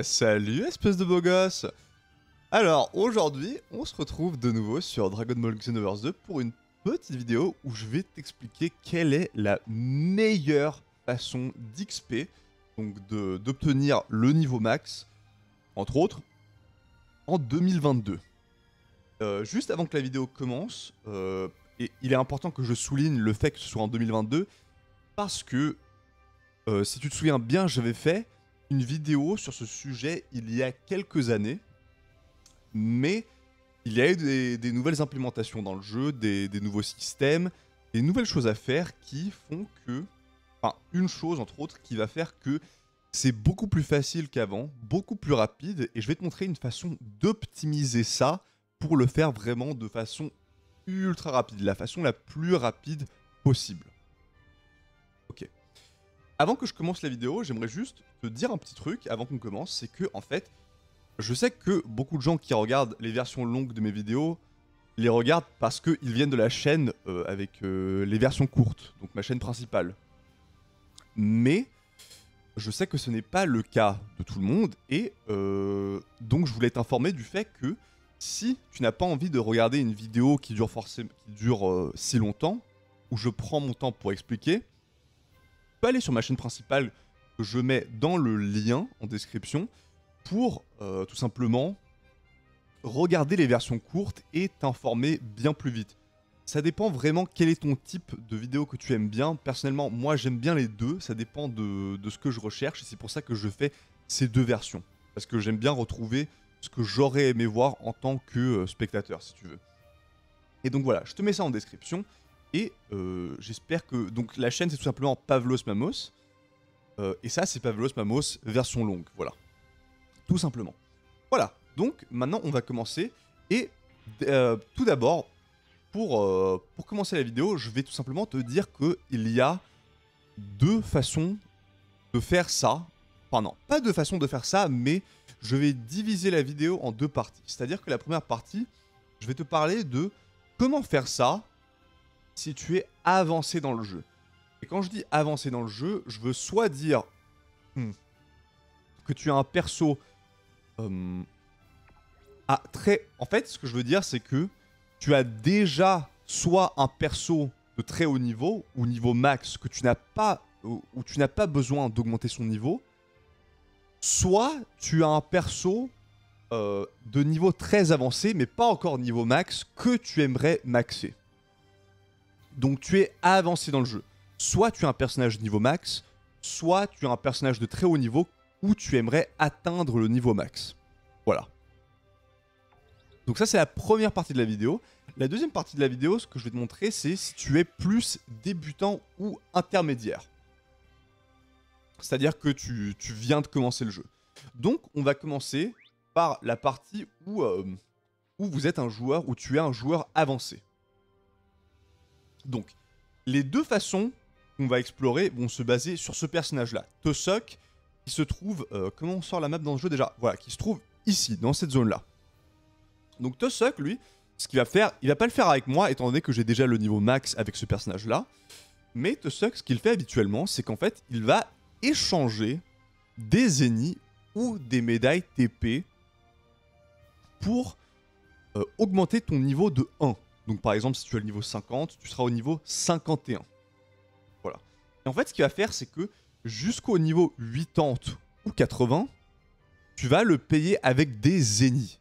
Salut espèce de beau gosse. Alors, aujourd'hui, on se retrouve de nouveau sur Dragon Ball Xenoverse 2 pour une petite vidéo où je vais t'expliquer quelle est la meilleure façon d'XP, donc d'obtenir le niveau max, entre autres, en 2022. Juste avant que la vidéo commence, et il est important que je souligne le fait que ce soit en 2022, parce que, si tu te souviens bien, j'avais fait une vidéo sur ce sujet il y a quelques années, mais il y a eu des nouvelles implémentations dans le jeu, des nouveaux systèmes, des nouvelles choses à faire qui font que... Enfin, une chose entre autres qui va faire que c'est beaucoup plus facile qu'avant, beaucoup plus rapide, et je vais te montrer une façon d'optimiser ça pour le faire vraiment de façon ultra rapide, la façon la plus rapide possible. Ok. Avant que je commence la vidéo, j'aimerais juste te dire un petit truc avant qu'on commence, c'est que en fait, je sais que beaucoup de gens qui regardent les versions longues de mes vidéos les regardent parce qu'ils viennent de la chaîne avec les versions courtes, donc ma chaîne principale. Mais je sais que ce n'est pas le cas de tout le monde, et donc je voulais t'informer du fait que si tu n'as pas envie de regarder une vidéo qui dure si longtemps, où je prends mon temps pour expliquer, tu peux aller sur ma chaîne principale que je mets dans le lien en description pour tout simplement regarder les versions courtes et t'informer bien plus vite. Ça dépend vraiment quel est ton type de vidéo que tu aimes bien. Personnellement, moi j'aime bien les deux, ça dépend de ce que je recherche et c'est pour ça que je fais ces deux versions. Parce que j'aime bien retrouver ce que j'aurais aimé voir en tant que spectateur, si tu veux. Et donc voilà, je te mets ça en description et j'espère que... Donc la chaîne c'est tout simplement Pavlos Mamos et ça c'est Pavlos Mamos version longue, voilà. Tout simplement. Voilà, donc maintenant on va commencer et tout d'abord, pour commencer la vidéo, je vais tout simplement te dire qu'il y a deux façons de faire ça. Enfin non, pas deux façons de faire ça, mais je vais diviser la vidéo en deux parties. C'est-à-dire que la première partie, je vais te parler de comment faire ça si tu es avancé dans le jeu. Et quand je dis avancé dans le jeu, je veux soit dire que tu as un perso En fait, ce que je veux dire, c'est que tu as déjà soit un perso de très haut niveau, ou niveau max, que tu n'as pas, où tu n'as pas besoin d'augmenter son niveau, soit tu as un perso de niveau très avancé, mais pas encore niveau max, que tu aimerais maxer. Donc tu es avancé dans le jeu. Soit tu as un personnage niveau max, soit tu as un personnage de très haut niveau où tu aimerais atteindre le niveau max. Voilà. Donc ça c'est la première partie de la vidéo. La deuxième partie de la vidéo, ce que je vais te montrer, c'est si tu es plus débutant ou intermédiaire. C'est-à-dire que tu viens de commencer le jeu. Donc on va commencer par la partie où vous êtes un joueur, où tu es un joueur avancé. Donc, les deux façons qu'on va explorer vont se baser sur ce personnage-là, Tosok, qui se trouve... comment on sort la map dans le jeu déjà? Voilà, qui se trouve ici, dans cette zone-là. Donc Tosok, lui, ce qu'il va faire, il va pas le faire avec moi, étant donné que j'ai déjà le niveau max avec ce personnage-là. Mais Tosok, ce qu'il fait habituellement, c'est qu'en fait, il va échanger des zéniths ou des médailles TP pour augmenter ton niveau de 1. Donc par exemple, si tu as le niveau 50, tu seras au niveau 51. Voilà. Et en fait, ce qu'il va faire, c'est que jusqu'au niveau 80 ou 80, tu vas le payer avec des zéniths.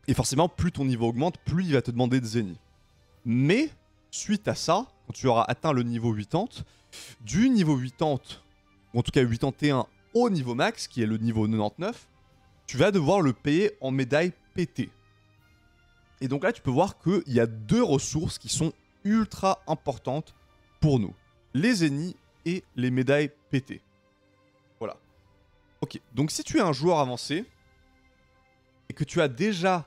Et forcément, plus ton niveau augmente, plus il va te demander de zéniths. Mais, suite à ça, quand tu auras atteint le niveau 80, du niveau 80, ou en tout cas 81 au niveau max, qui est le niveau 99, tu vas devoir le payer en médaille PT. Et donc là, tu peux voir qu'il y a deux ressources qui sont ultra importantes pour nous. Les zéniths et les médailles PT. Voilà. Ok, donc si tu es un joueur avancé, et que tu as déjà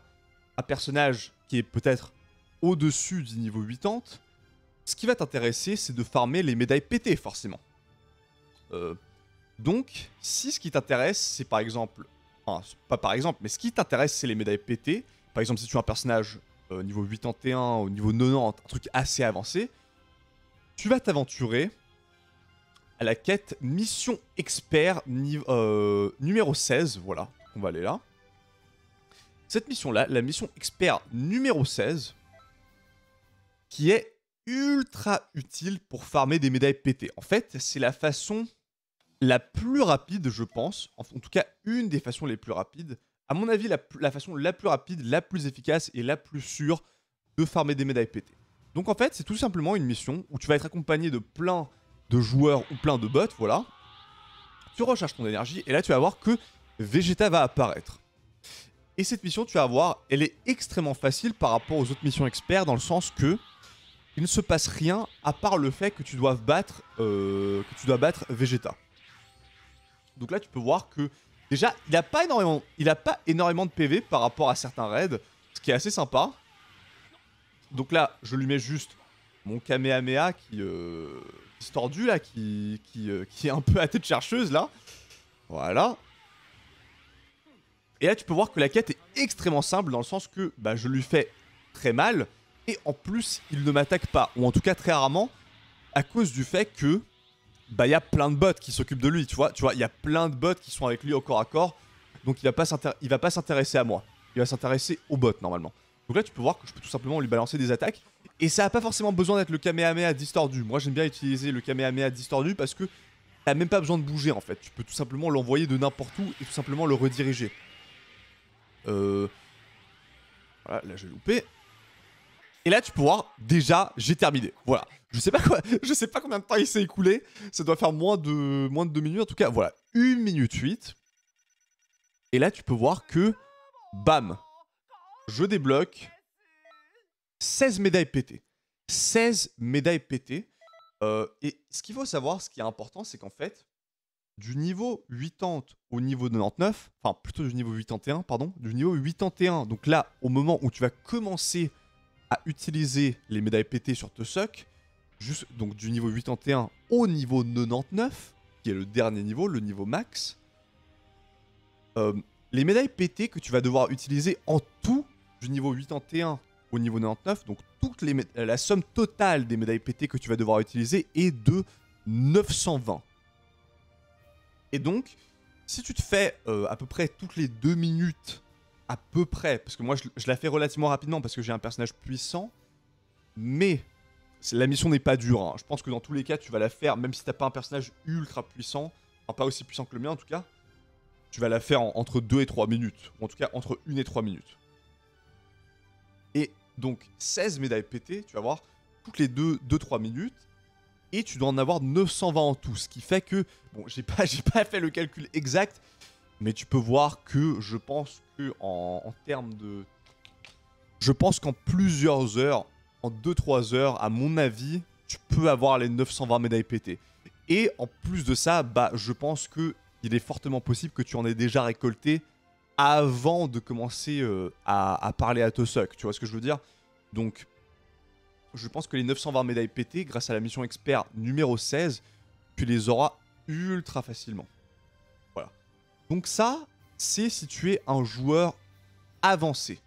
un personnage qui est peut-être au-dessus du niveau 80, ce qui va t'intéresser, c'est de farmer les médailles PT, forcément. Donc, si ce qui t'intéresse, c'est par exemple... Enfin, pas par exemple, mais ce qui t'intéresse, c'est les médailles PT. Par exemple, si tu as un personnage niveau 81, au niveau 90, un truc assez avancé, tu vas t'aventurer à la quête mission expert numéro 16. Voilà, on va aller là. Cette mission-là, la mission expert numéro 16, qui est ultra utile pour farmer des médailles pétées. En fait, c'est la façon la plus rapide, je pense, en tout cas une des façons les plus rapides, à mon avis la façon la plus rapide, la plus efficace et la plus sûre de farmer des médailles pétées. Donc en fait, c'est tout simplement une mission où tu vas être accompagné de plein de joueurs ou plein de bots, voilà. Tu recharges ton énergie et là tu vas voir que Vegeta va apparaître. Et cette mission, tu vas voir, elle est extrêmement facile par rapport aux autres missions experts dans le sens que il ne se passe rien à part le fait que tu dois battre Vegeta. Donc là, tu peux voir que déjà, il n'a pas énormément de PV par rapport à certains raids, ce qui est assez sympa. Donc là, je lui mets juste mon Kamehameha qui se tordu là, qui est un peu à tête chercheuse là. Voilà. Et là, tu peux voir que la quête est extrêmement simple dans le sens que bah, je lui fais très mal. Et en plus, il ne m'attaque pas. Ou en tout cas, très rarement. À cause du fait que bah, y a plein de bots qui s'occupent de lui. Tu vois, il y a plein de bots qui sont avec lui au corps à corps. Donc, il va pas s'intéresser à moi. Il va s'intéresser aux bots, normalement. Donc là, tu peux voir que je peux tout simplement lui balancer des attaques. Et ça n'a pas forcément besoin d'être le Kamehameha distordu. Moi, j'aime bien utiliser le Kamehameha distordu parce que t'as même pas besoin de bouger, en fait. Tu peux tout simplement l'envoyer de n'importe où et tout simplement le rediriger. Voilà, là, j'ai loupé. Et là, tu peux voir, déjà, j'ai terminé. Voilà. Je sais pas combien de temps il s'est écoulé. Ça doit faire moins de 2 minutes. En tout cas, voilà. 1 minute 8. Et là, tu peux voir que, bam, je débloque 16 médailles pétées. 16 médailles pétées. Et ce qu'il faut savoir, ce qui est important, c'est qu'en fait, du niveau 80 au niveau 99, enfin plutôt du niveau 81, pardon, du niveau 81, donc là, au moment où tu vas commencer à utiliser les médailles pétées sur Tusok, donc du niveau 81 au niveau 99, qui est le dernier niveau, le niveau max, les médailles pétées que tu vas devoir utiliser en tout, du niveau 81 au niveau 99, donc la somme totale des médailles pétées que tu vas devoir utiliser est de 920. Et donc, si tu te fais à peu près toutes les 2 minutes, à peu près, parce que moi je la fais relativement rapidement parce que j'ai un personnage puissant, mais la mission n'est pas dure, hein. Je pense que dans tous les cas tu vas la faire, même si t'as pas un personnage ultra puissant, enfin pas aussi puissant que le mien en tout cas, tu vas la faire entre 2 et 3 minutes, ou en tout cas entre 1 et 3 minutes. Et donc 16 médailles pétées, tu vas voir, toutes les 2-3 minutes, et tu dois en avoir 920 en tout, ce qui fait que, bon, j'ai pas fait le calcul exact, mais tu peux voir que je pense que en termes de... Je pense qu'en plusieurs heures, en 2-3 heures, à mon avis, tu peux avoir les 920 médailles pétées. Et en plus de ça, bah, je pense que il est fortement possible que tu en aies déjà récolté avant de commencer à parler à Tusok. Tu vois ce que je veux dire? Donc, je pense que les 920 médailles pétées, grâce à la mission expert numéro 16, tu les auras ultra facilement. Voilà. Donc ça, c'est si tu es un joueur avancé.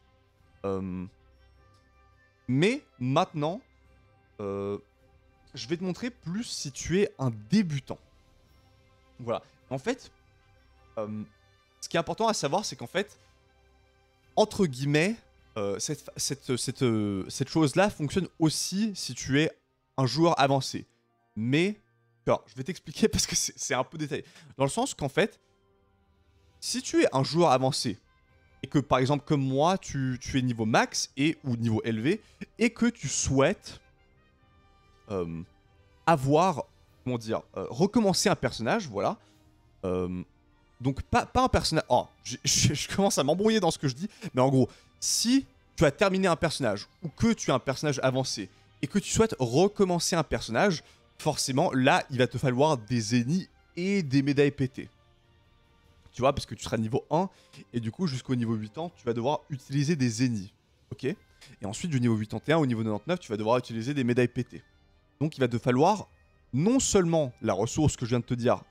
Mais maintenant, je vais te montrer plus si tu es un débutant. Voilà. En fait, ce qui est important à savoir, c'est qu'en fait, entre guillemets, cette chose-là fonctionne aussi si tu es un joueur avancé. Mais, alors, je vais t'expliquer parce que c'est un peu détaillé. Dans le sens qu'en fait, si tu es un joueur avancé, et que par exemple comme moi, tu es niveau max ou niveau élevé, et que tu souhaites avoir, comment dire, recommencer un personnage, voilà. Donc pas un personnage... Oh, je commence à m'embrouiller dans ce que je dis, mais en gros, si tu as terminé un personnage, ou que tu es un personnage avancé, et que tu souhaites recommencer un personnage, forcément, là, il va te falloir des zéniths et des médailles pétées. Tu vois, parce que tu seras niveau 1, et du coup, jusqu'au niveau 80, tu vas devoir utiliser des zéniths. Ok? Et ensuite, du niveau 81 au niveau 99, tu vas devoir utiliser des médailles pétées. Donc, il va te falloir non seulement la ressource que je viens de te dire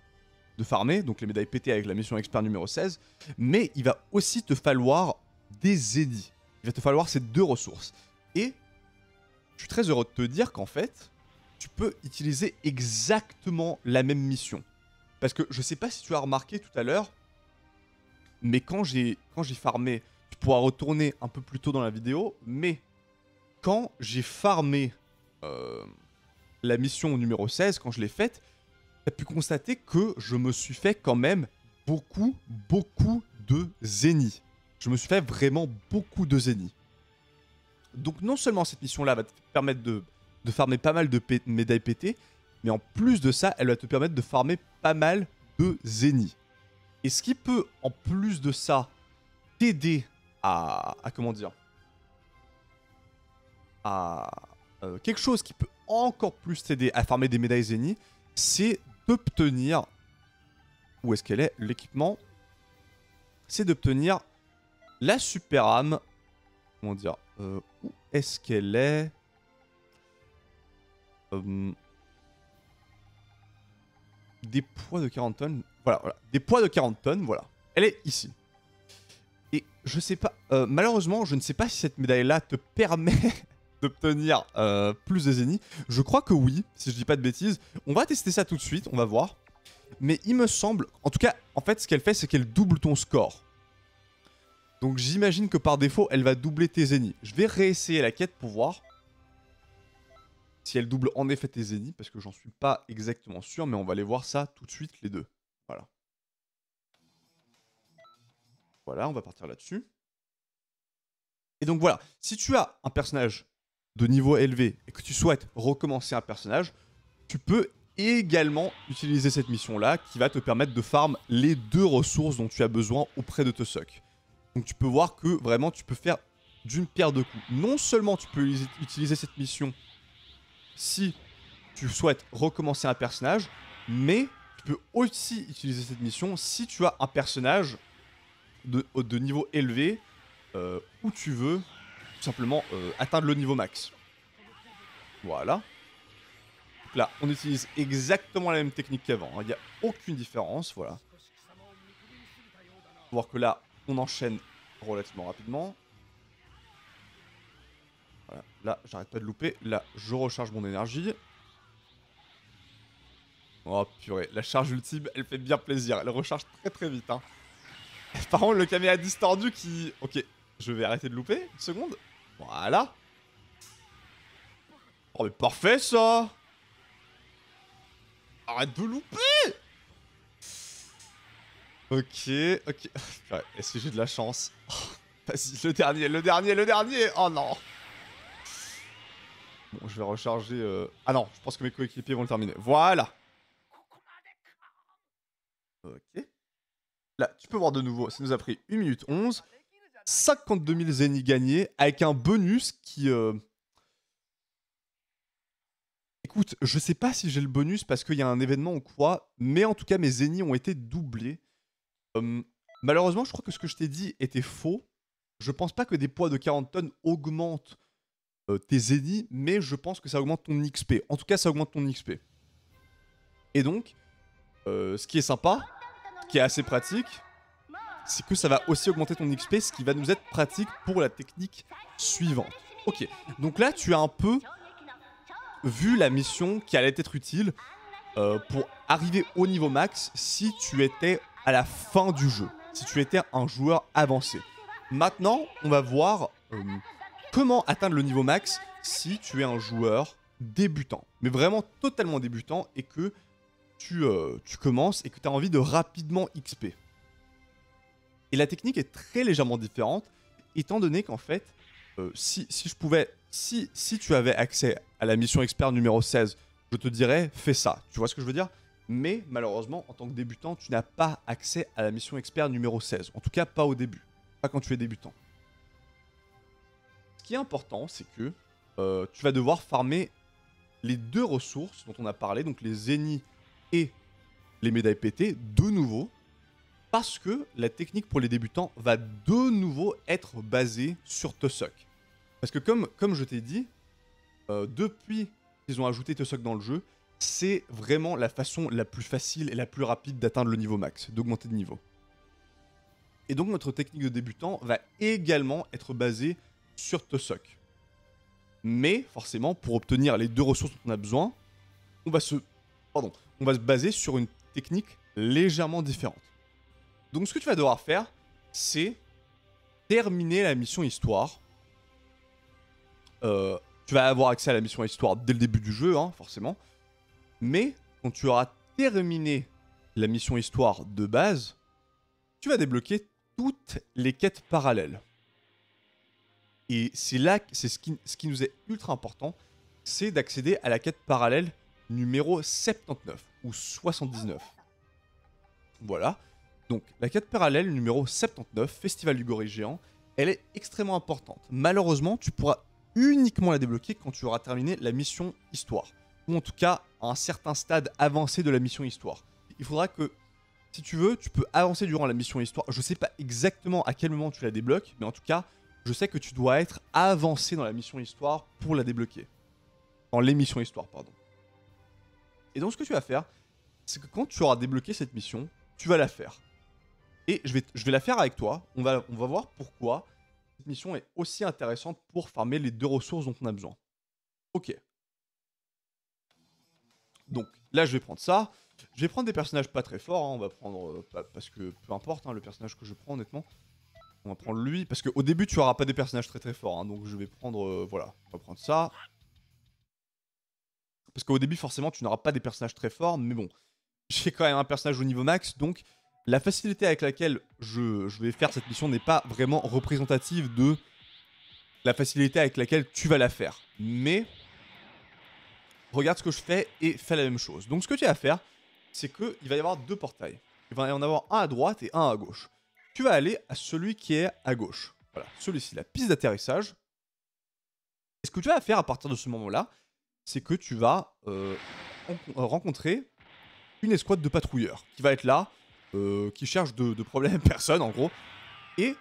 de farmer, donc les médailles pétées avec la mission expert numéro 16, mais il va aussi te falloir des zéniths. Il va te falloir ces 2 ressources. Et je suis très heureux de te dire qu'en fait, tu peux utiliser exactement la même mission. Parce que je sais pas si tu as remarqué tout à l'heure, mais quand j'ai farmé, tu pourras retourner un peu plus tôt dans la vidéo, mais quand j'ai farmé la mission numéro 16, quand je l'ai faite, tu as pu constater que je me suis fait quand même beaucoup de zénith. Je me suis fait vraiment beaucoup de zénith. Donc non seulement cette mission-là va te permettre de farmer pas mal de médailles pétées, mais en plus de ça, elle va te permettre de farmer pas mal de zénith. Et ce qui peut, en plus de ça, t'aider à comment dire, à quelque chose qui peut encore plus t'aider à farmer des médailles zénith, c'est d'obtenir, où est-ce qu'elle est, l'équipement, c'est d'obtenir la super âme, comment dire, où est-ce qu'elle est, des poids de 40 tonnes, voilà, des poids de 40 tonnes, voilà, elle est ici. Et je sais pas, malheureusement, je ne sais pas si cette médaille-là te permet d'obtenir plus de zénith. Je crois que oui, si je dis pas de bêtises. On va tester ça tout de suite, on va voir. Mais il me semble, en tout cas, en fait, ce qu'elle fait, c'est qu'elle double ton score. Donc j'imagine que par défaut, elle va doubler tes zéniths. Je vais réessayer la quête pour voir si elle double en effet tes zéniths, parce que j'en suis pas exactement sûr, mais on va aller voir ça tout de suite, les deux. Voilà. Voilà, on va partir là-dessus. Et donc voilà, si tu as un personnage de niveau élevé et que tu souhaites recommencer un personnage, tu peux également utiliser cette mission-là qui va te permettre de farm les 2 ressources dont tu as besoin auprès de Tusok. Donc tu peux voir que vraiment tu peux faire d'une pierre deux coups. Non seulement tu peux utiliser cette mission si tu souhaites recommencer un personnage, mais tu peux aussi utiliser cette mission si tu as un personnage de niveau élevé où tu veux tout simplement atteindre le niveau max. Voilà. Donc là, on utilise exactement la même technique qu'avant. Il n'y a aucune différence, voilà. Faut voir que là, on enchaîne relativement rapidement. Voilà. Là, j'arrête pas de louper. Là, je recharge mon énergie. Oh purée, la charge ultime, elle fait bien plaisir. Elle recharge très vite. Hein. Par contre, le caméra distordu qui... Ok, je vais arrêter de louper. Une seconde. Voilà. Oh mais parfait ça. Arrête de louper. Ok. Ouais, est-ce que j'ai de la chance? Oh, vas-y, le dernier. Oh non. Bon, je vais recharger... Ah non, je pense que mes coéquipiers vont le terminer. Voilà. Ok. Là, tu peux voir de nouveau, ça nous a pris 1 minute 11. 52 000 zéniths gagnés avec un bonus qui... Écoute, je sais pas si j'ai le bonus parce qu'il y a un événement ou quoi, mais en tout cas, mes zéniths ont été doublés. Malheureusement, je crois que ce que je t'ai dit était faux. Je pense pas que des poids de 40 tonnes augmentent tes zéniths, mais je pense que ça augmente ton XP. En tout cas, ça augmente ton XP. Et donc, ce qui est sympa, ce qui est assez pratique, c'est que ça va aussi augmenter ton XP, ce qui va nous être pratique pour la technique suivante. Ok, donc là, tu as un peu vu la mission qui allait être utile pour arriver au niveau max si tu étais à la fin du jeu, si tu étais un joueur avancé. Maintenant, on va voir comment atteindre le niveau max si tu es un joueur débutant, mais vraiment totalement débutant et que tu commences et que tu as envie de rapidement XP. Et la technique est très légèrement différente, étant donné qu'en fait, si tu avais accès à la mission expert numéro 16, je te dirais, fais ça. Tu vois ce que je veux dire? Mais malheureusement, en tant que débutant, tu n'as pas accès à la mission expert numéro 16. En tout cas, pas au début. Pas quand tu es débutant. Ce qui est important, c'est que tu vas devoir farmer les 2 ressources dont on a parlé, donc les zéniths et les médailles pétées, de nouveau. Parce que la technique pour les débutants va de nouveau être basée sur Tusok. Parce que comme je t'ai dit, depuis qu'ils ont ajouté Tusok dans le jeu, c'est vraiment la façon la plus facile et la plus rapide d'atteindre le niveau max, d'augmenter de niveau. Et donc notre technique de débutant va également être basée sur Tusok. Mais forcément, pour obtenir les 2 ressources dont on a besoin, on va se baser sur une technique légèrement différente. Donc ce que tu vas devoir faire, c'est terminer la mission histoire. Tu vas avoir accès à la mission histoire dès le début du jeu, hein, forcément. Mais quand tu auras terminé la mission histoire de base, tu vas débloquer toutes les quêtes parallèles. Et c'est là, c'est ce qui nous est ultra important, c'est d'accéder à la quête parallèle numéro 79 ou 79. Voilà. Donc la quête parallèle numéro 79, Festival du Gorille Géant, elle est extrêmement importante. Malheureusement, tu pourras uniquement la débloquer quand tu auras terminé la mission histoire. Ou en tout cas, à un certain stade avancé de la mission histoire. Il faudra que, si tu veux, tu peux avancer durant la mission histoire. Je sais pas exactement à quel moment tu la débloques, mais en tout cas, je sais que tu dois être avancé dans la mission histoire pour la débloquer. Dans l'émission histoire, pardon. Et donc ce que tu vas faire, c'est que quand tu auras débloqué cette mission, tu vas la faire. Et je vais la faire avec toi. On va voir pourquoi cette mission est aussi intéressante pour farmer les 2 ressources dont on a besoin. Ok. Donc là, je vais prendre ça. Je vais prendre des personnages pas très forts. Hein. On va prendre... parce que peu importe hein, le personnage que je prends, honnêtement. On va prendre lui. Parce qu'au début, tu n'auras pas des personnages très forts. Hein, donc je vais prendre... voilà. On va prendre ça. Parce qu'au début, forcément, tu n'auras pas des personnages très forts. Mais bon, j'ai quand même un personnage au niveau max. Donc la facilité avec laquelle je vais faire cette mission n'est pas vraiment représentative de la facilité avec laquelle tu vas la faire. Mais... regarde ce que je fais et fais la même chose. Donc ce que tu vas faire, c'est qu'il va y avoir 2 portails. Il va y en avoir un à droite et un à gauche. Tu vas aller à celui qui est à gauche. Voilà, celui-ci, la piste d'atterrissage. Et ce que tu vas faire à partir de ce moment-là, c'est que tu vas rencontrer une escouade de patrouilleurs qui va être là, qui cherche de problème à personne en gros. Et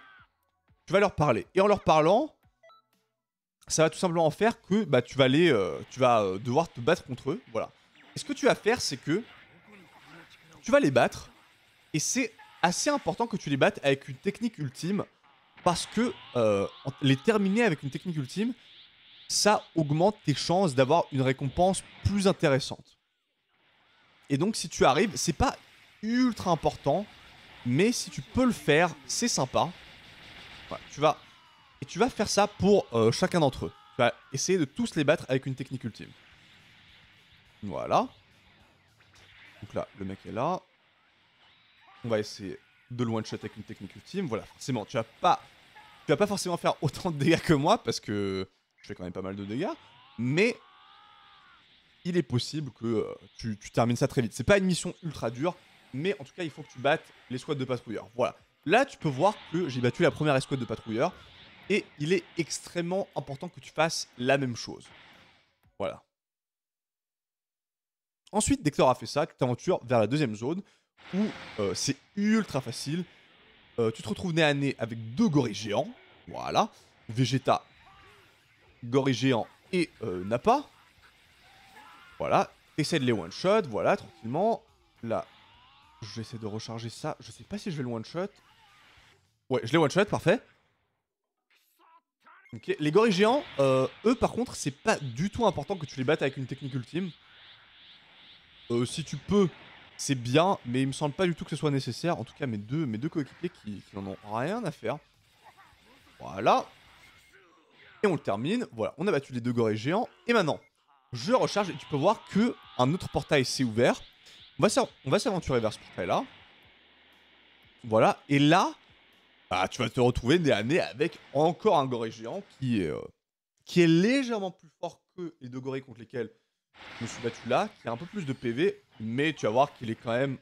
tu vas leur parler. Et en leur parlant... ça va tout simplement faire que bah, tu vas devoir te battre contre eux. Voilà. Et ce que tu vas faire, c'est que tu vas les battre. Et c'est assez important que tu les battes avec une technique ultime. Parce que les terminer avec une technique ultime, ça augmente tes chances d'avoir une récompense plus intéressante. Et donc si tu arrives, c'est pas ultra important. Mais si tu peux le faire, c'est sympa. Voilà, et tu vas faire ça pour chacun d'entre eux. Tu vas essayer de tous les battre avec une technique ultime. Voilà. Donc là, le mec est là. On va essayer de le one-shot avec une technique ultime. Voilà, forcément, tu vas pas forcément faire autant de dégâts que moi, parce que je fais quand même pas mal de dégâts. Mais il est possible que tu termines ça très vite. C'est pas une mission ultra dure, mais en tout cas, il faut que tu battes l'escouade de patrouilleurs. Voilà. Là, tu peux voir que j'ai battu la première escouade de patrouilleurs. Et il est extrêmement important que tu fasses la même chose. Voilà. Ensuite, dès que tu auras fait ça, tu t'aventures vers la deuxième zone où c'est ultra facile. Tu te retrouves nez à nez avec 2 gorilles géants. Voilà. Vegeta, gorille géant et Nappa. Voilà. Essaie de les one-shot. Voilà, tranquillement. Là, je vais essayer de recharger ça. Je sais pas si je vais le one-shot. Ouais, je l'ai one-shot, parfait. Ok, les gorilles géants, eux par contre, c'est pas du tout important que tu les battes avec une technique ultime. Si tu peux, c'est bien, mais il me semble pas du tout que ce soit nécessaire. En tout cas, mes deux coéquipiers qui n'en ont rien à faire. Voilà. Et on le termine. Voilà, on a battu les 2 gorilles géants. Et maintenant, je recharge et tu peux voir que un autre portail s'est ouvert. On va s'aventurer vers ce portail-là. Voilà, et là... bah, tu vas te retrouver nez à nez avec encore un gorille géant qui est légèrement plus fort que les 2 gorilles contre lesquels je me suis battu là, qui a un peu plus de PV, mais tu vas voir qu'il est quand même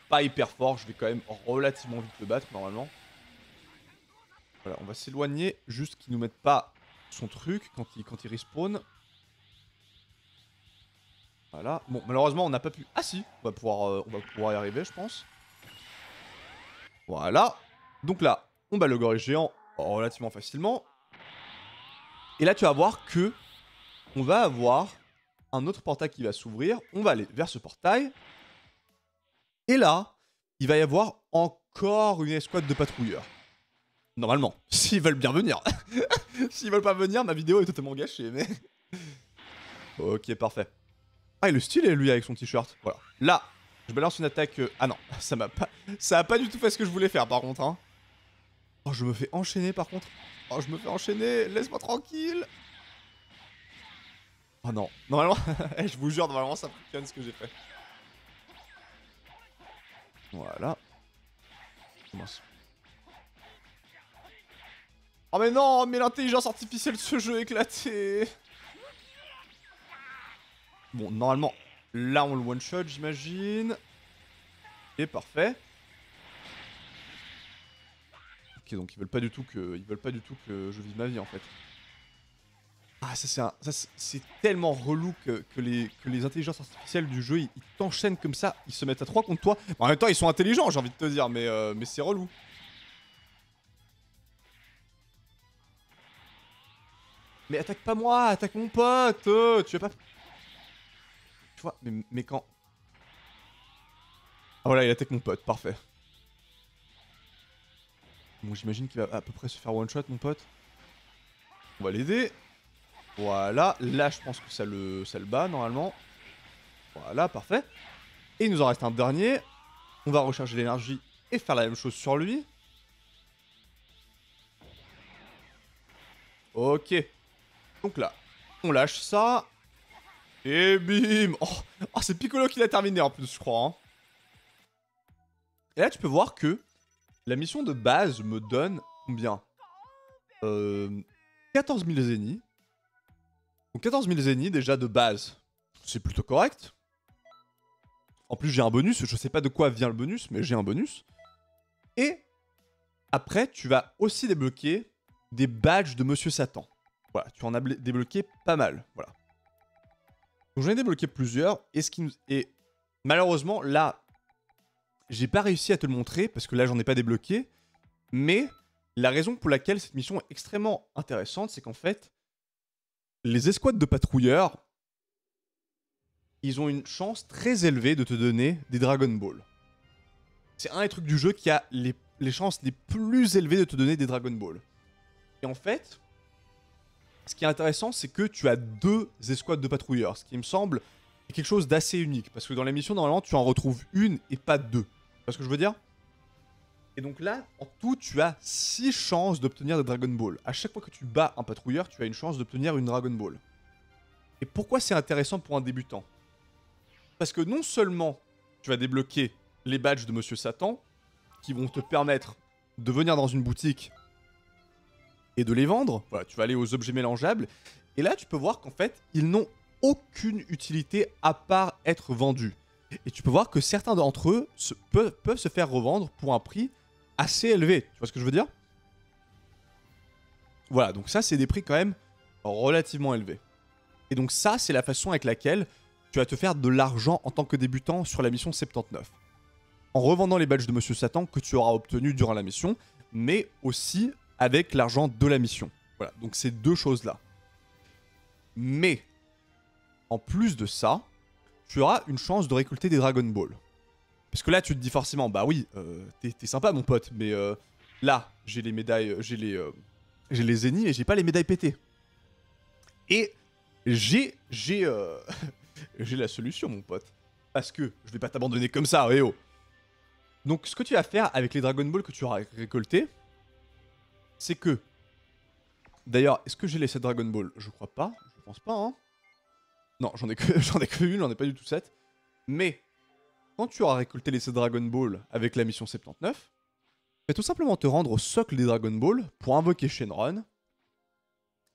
pas hyper fort. Je vais quand même relativement vite le battre normalement. Voilà, on va s'éloigner, juste qu'il nous mette pas son truc quand il respawn. Voilà, bon malheureusement on n'a pas pu... ah si, on va pouvoir y arriver je pense. Voilà. Donc là, on bat le gorille géant relativement facilement. Et là, tu vas voir que on va avoir un autre portail qui va s'ouvrir. On va aller vers ce portail. Et là, il va y avoir encore une escouade de patrouilleurs. Normalement, s'ils veulent bien venir. S'ils veulent pas venir, ma vidéo est totalement gâchée, mais... ok, parfait. Ah, il est stylé lui avec son t-shirt. Voilà. Là, je balance une attaque... Ah non, ça a pas du tout fait ce que je voulais faire par contre. Hein. Oh, je me fais enchaîner par contre. Oh, je me fais enchaîner. Laisse-moi tranquille. Oh non. Normalement, je vous jure, normalement ça fonctionne ce que j'ai fait. Voilà. Mince. Oh mais non, mais l'intelligence artificielle de ce jeu est éclatée. Bon, normalement, là on le one-shot, j'imagine. Et parfait. Ok, donc ils veulent pas du tout que je vive ma vie en fait. Ah, ça c'est tellement relou que les intelligences artificielles du jeu, ils t'enchaînent comme ça, ils se mettent à 3 contre toi. En même temps, ils sont intelligents, j'ai envie de te dire, mais c'est relou. Mais attaque pas moi, attaque mon pote, tu vas pas... Tu vois, mais quand... Ah voilà, il attaque mon pote, parfait. Bon, j'imagine qu'il va à peu près se faire one-shot, mon pote. On va l'aider. Voilà, là je pense que ça le bat normalement. Voilà, parfait. Et il nous en reste un dernier. On va recharger l'énergie et faire la même chose sur lui. Ok. Donc là, on lâche ça. Et bim. Oh, c'est Piccolo qui l'a terminé en plus, je crois. Hein. Et là, tu peux voir que la mission de base me donne combien 14 000 zéniths. Donc 14 000 zéniths déjà de base. C'est plutôt correct. En plus, j'ai un bonus. Je sais pas de quoi vient le bonus, mais j'ai un bonus. Et après, tu vas aussi débloquer des badges de Monsieur Satan. Voilà, tu en as débloqué pas mal. Voilà. Donc j'en ai débloqué plusieurs. Et malheureusement, là, j'ai pas réussi à te le montrer parce que là, j'en ai pas débloqué. Mais la raison pour laquelle cette mission est extrêmement intéressante, c'est qu'en fait, les escouades de patrouilleurs, ils ont une chance très élevée de te donner des Dragon Ball. C'est un des trucs du jeu qui a les chances les plus élevées de te donner des Dragon Ball. Et en fait, ce qui est intéressant, c'est que tu as 2 escouades de patrouilleurs, ce qui me semble est quelque chose d'assez unique. Parce que dans les missions, normalement, tu en retrouves une et pas 2. Tu vois ce que je veux dire? Et donc là, en tout, tu as 6 chances d'obtenir des Dragon Ball. À chaque fois que tu bats un patrouilleur, tu as une chance d'obtenir une Dragon Ball. Et pourquoi c'est intéressant pour un débutant? Parce que non seulement tu vas débloquer les badges de Monsieur Satan, qui vont te permettre de venir dans une boutique et de les vendre. Voilà, tu vas aller aux objets mélangeables. Et là, tu peux voir qu'en fait, ils n'ont aucune utilité à part être vendus. Et tu peux voir que certains d'entre eux peuvent se faire revendre pour un prix assez élevé. Tu vois ce que je veux dire? Voilà, donc ça, c'est des prix quand même relativement élevés. Et donc ça, c'est la façon avec laquelle tu vas te faire de l'argent en tant que débutant sur la mission 79. En revendant les badges de Monsieur Satan que tu auras obtenus durant la mission, mais aussi avec l'argent de la mission. Voilà, donc ces 2 choses-là. Mais, en plus de ça, tu auras une chance de récolter des Dragon Ball. Parce que là, tu te dis forcément, bah oui, t'es sympa mon pote, mais là, j'ai les médailles, j'ai les zéniths et j'ai pas les médailles pétées. Et j'ai la solution, mon pote. Parce que je vais pas t'abandonner comme ça, oh. Donc, ce que tu vas faire avec les Dragon Ball que tu auras récoltés, c'est que... D'ailleurs, est-ce que j'ai les 7 Dragon Ball? Je crois pas, je pense pas, hein. Non, j'en ai que une, j'en ai pas du tout 7. Mais, quand tu auras récolté les 7 Dragon Ball avec la mission 79, tu vas tout simplement te rendre au socle des Dragon Ball pour invoquer Shenron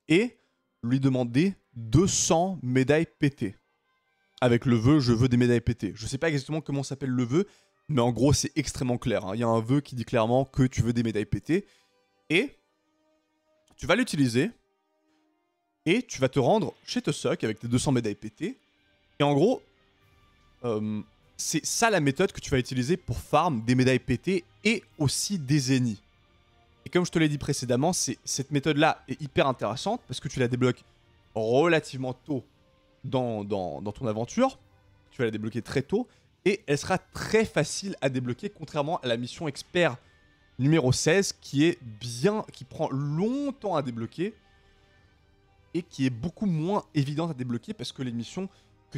et lui demander 200 médailles pétées. Avec le vœu, je veux des médailles pétées. Je sais pas exactement comment s'appelle le vœu, mais en gros, c'est extrêmement clair. Hein. Il y a un vœu qui dit clairement que tu veux des médailles pétées. Et tu vas l'utiliser. Et tu vas te rendre chez Tosok avec tes 200 médailles pétées. Et en gros, c'est ça la méthode que tu vas utiliser pour farm des médailles pétées et aussi des zéniths. Et comme je te l'ai dit précédemment, cette méthode-là est hyper intéressante parce que tu la débloques relativement tôt dans ton aventure. Tu vas la débloquer très tôt. Et elle sera très facile à débloquer, contrairement à la mission expert numéro 16, qui prend longtemps à débloquer et qui est beaucoup moins évidente à débloquer parce que les missions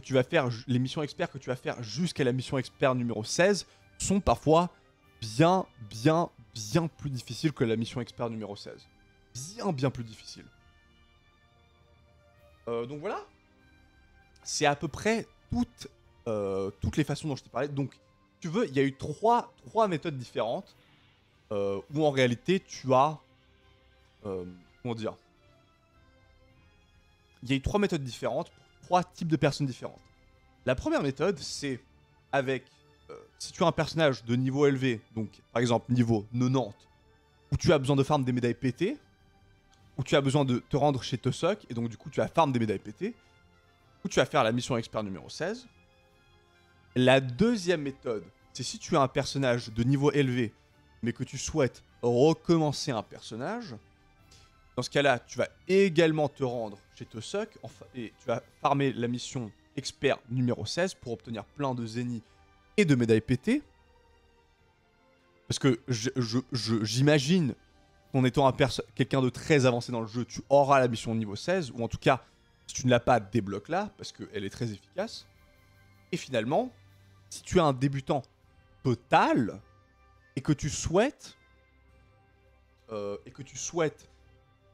que tu vas faire, les missions experts que tu vas faire jusqu'à la mission expert numéro 16 sont parfois bien plus difficiles que la mission expert numéro 16. Bien plus difficiles. Donc voilà. C'est à peu près toutes les façons dont je t'ai parlé. Donc, tu veux, il y a eu trois méthodes différentes où en réalité tu as... comment dire? Il y a eu 3 méthodes différentes pour 3 types de personnes différentes. La première méthode, c'est avec... si tu as un personnage de niveau élevé, donc par exemple niveau 90, où tu as besoin de farm des médailles pétées, où tu as besoin de te rendre chez Tosok, et donc du coup tu as farm des médailles pétées, où tu vas faire la mission expert numéro 16. La deuxième méthode, c'est si tu as un personnage de niveau élevé, mais que tu souhaites recommencer un personnage. Dans ce cas-là, tu vas également te rendre chez Tosok, et tu vas farmer la mission expert numéro 16 pour obtenir plein de zéniths et de médailles pétées. Parce que j'imagine qu'en étant quelqu'un de très avancé dans le jeu, tu auras la mission niveau 16, ou en tout cas, si tu ne l'as pas, débloque-la, parce qu'elle est très efficace. Et finalement, si tu es un débutant total, et que tu souhaites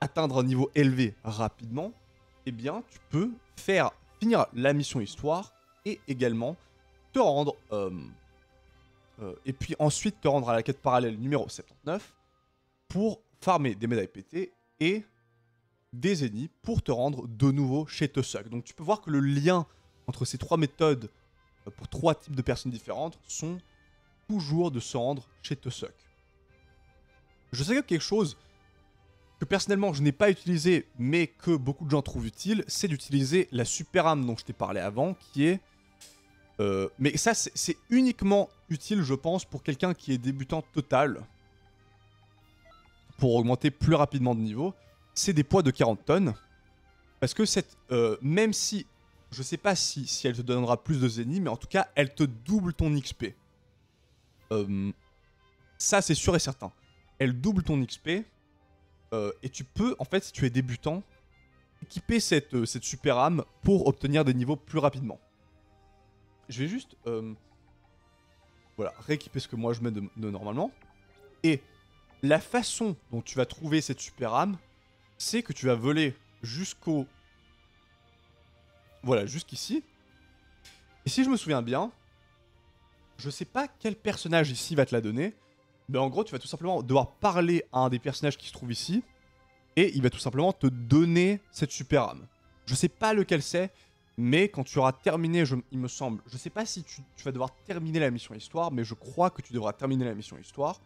atteindre un niveau élevé rapidement, eh bien, tu peux finir la mission histoire, et également te rendre... et puis ensuite te rendre à la quête parallèle numéro 79, pour farmer des médailles pétées, et des zéniths pour te rendre de nouveau chez Tosok. Donc tu peux voir que le lien entre ces 3 méthodes pour 3 types de personnes différentes sont toujours de se rendre chez Tosok. Je sais que quelque chose que personnellement je n'ai pas utilisé mais que beaucoup de gens trouvent utile, c'est d'utiliser la super âme dont je t'ai parlé avant, qui est... mais ça c'est uniquement utile je pense pour quelqu'un qui est débutant total, pour augmenter plus rapidement de niveau. C'est des poids de 40 tonnes. Parce que même si... Je sais pas si elle te donnera plus de zénith, mais en tout cas, elle te double ton XP. Ça, c'est sûr et certain. Elle double ton XP. Et tu peux, en fait, si tu es débutant, équiper cette super âme pour obtenir des niveaux plus rapidement. Je vais juste... voilà, rééquiper ce que moi je mets de normalement. Et la façon dont tu vas trouver cette super âme, c'est que tu vas voler jusqu'au... Voilà, jusqu'ici. Et si je me souviens bien, je sais pas quel personnage ici va te la donner, mais en gros, tu vas tout simplement devoir parler à un des personnages qui se trouve ici, et il va tout simplement te donner cette super âme. Je sais pas lequel c'est, mais quand tu auras terminé, il me semble, je sais pas si tu vas devoir terminer la mission histoire, mais je crois que tu devras terminer la mission histoire,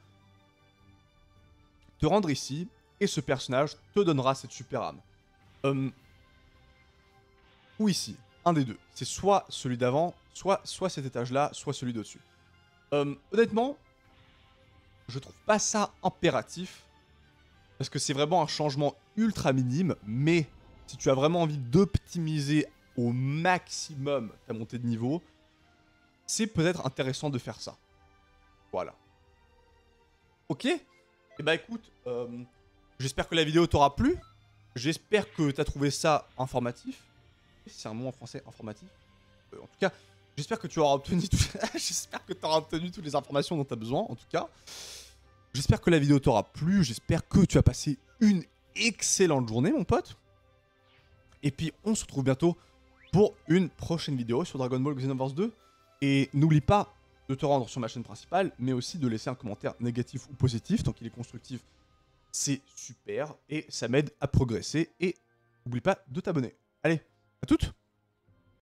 te rendre ici, et ce personnage te donnera cette super âme. Ou ici, un des deux. C'est soit celui d'avant, soit cet étage-là, soit celui d'au-dessus. Honnêtement, je trouve pas ça impératif, parce que c'est vraiment un changement ultra minime, mais si tu as vraiment envie d'optimiser au maximum ta montée de niveau, c'est peut-être intéressant de faire ça. Voilà. Ok? Et bah écoute, j'espère que la vidéo t'aura plu. J'espère que t'as trouvé ça informatif. C'est un mot en français, informatif. En tout cas, j'espère que tu auras obtenu j'espère que tu auras obtenu toutes les informations dont tu as besoin, en tout cas. J'espère que la vidéo t'aura plu. J'espère que tu as passé une excellente journée, mon pote. Et puis, on se retrouve bientôt pour une prochaine vidéo sur Dragon Ball Xenoverse 2. Et n'oublie pas de te rendre sur ma chaîne principale, mais aussi de laisser un commentaire négatif ou positif, tant qu'il est constructif. C'est super et ça m'aide à progresser. Et n'oublie pas de t'abonner. Allez, à toutes!